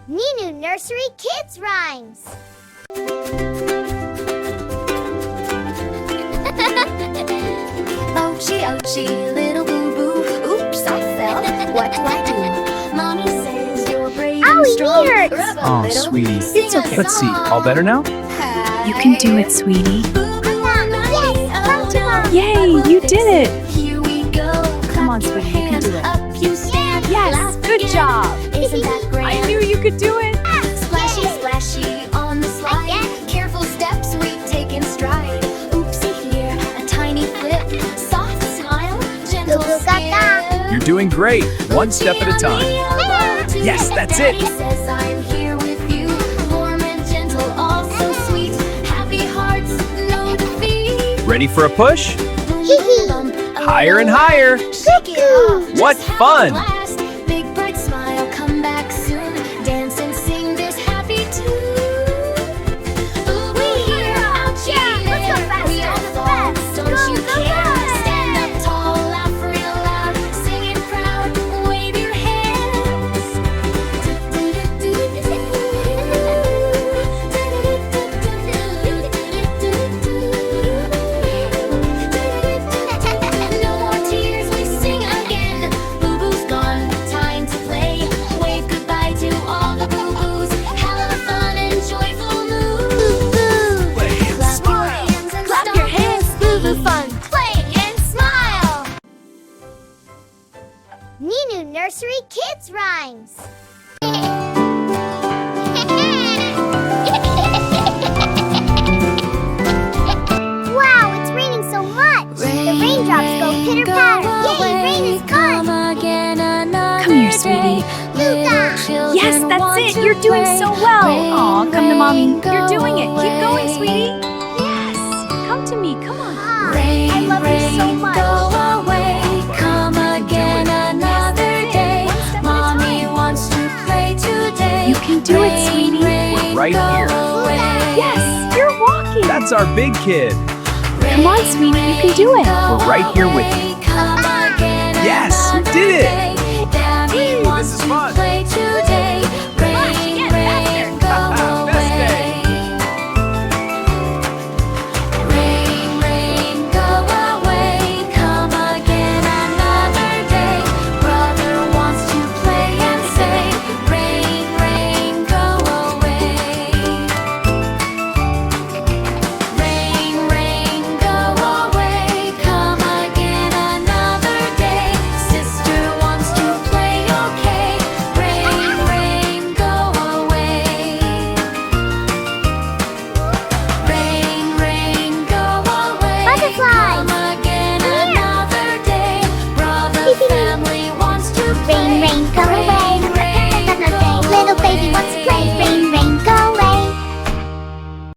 Ninu Nursery Kids Rhymes. Ouchie, ouchie, little boo-boo. Oops, I fell. What do I do? Mommy says you're brave and strong. Hurts. Rub a Oh, little, sweetie. sing It's a okay. Let's see. song. All better now? You can do it, sweetie. Yes, come to Mom. Yay, you did it. Here we go. Come on, sweetie, you can do it. Up you stand. Yes, Laugh good again. job. Isn't that great? I knew you could do it. Splashy, splashy on the slide. Again. Careful steps we take in stride. Oopsie here, a tiny flip. Soft smile, gentle Goo goo gaga. skip. You're doing great. One step at a time. Yes, that's it. He says I'm here with you. Warm and gentle, all so sweet. Happy hearts, no defeat. Ready for a push? Hee-hee. Higher and higher. Shake it off. What Just have a fun. blast. Big bright smile, come back soon. Dance and sing this happy tune. Boo-boo here, ouchie Yeah, let's go there. faster. We all Let's go fall, fast. don't Go, you go, care? go. Stand up tall, laugh real loud. Sing it proud, wave your hands. No more tears, we sing again. Boo-boo's gone, time to play. Wave goodbye to all the boo-boos. Have a fun and joyful mood. Clap your hands, boo-boo fun. Play and smile. Ninu Nursery Kids Rhymes. Wow, it's raining so much. The raindrops go pitter patter. Yay, rain is fun. Come here, sweetie. Yes, that's it. You're doing so well. Aw, come to mommy. You're doing it. Keep going, sweetie. Yes. Come to me. Come on. I love you so much. Go away, come again another day. Mommy wants to play today. You can do it, sweetie. We're right here. Yes, you're walking. That's our big kid. Come on, sweetie. You can do it. We're right here with you. Come again Yes, you did it.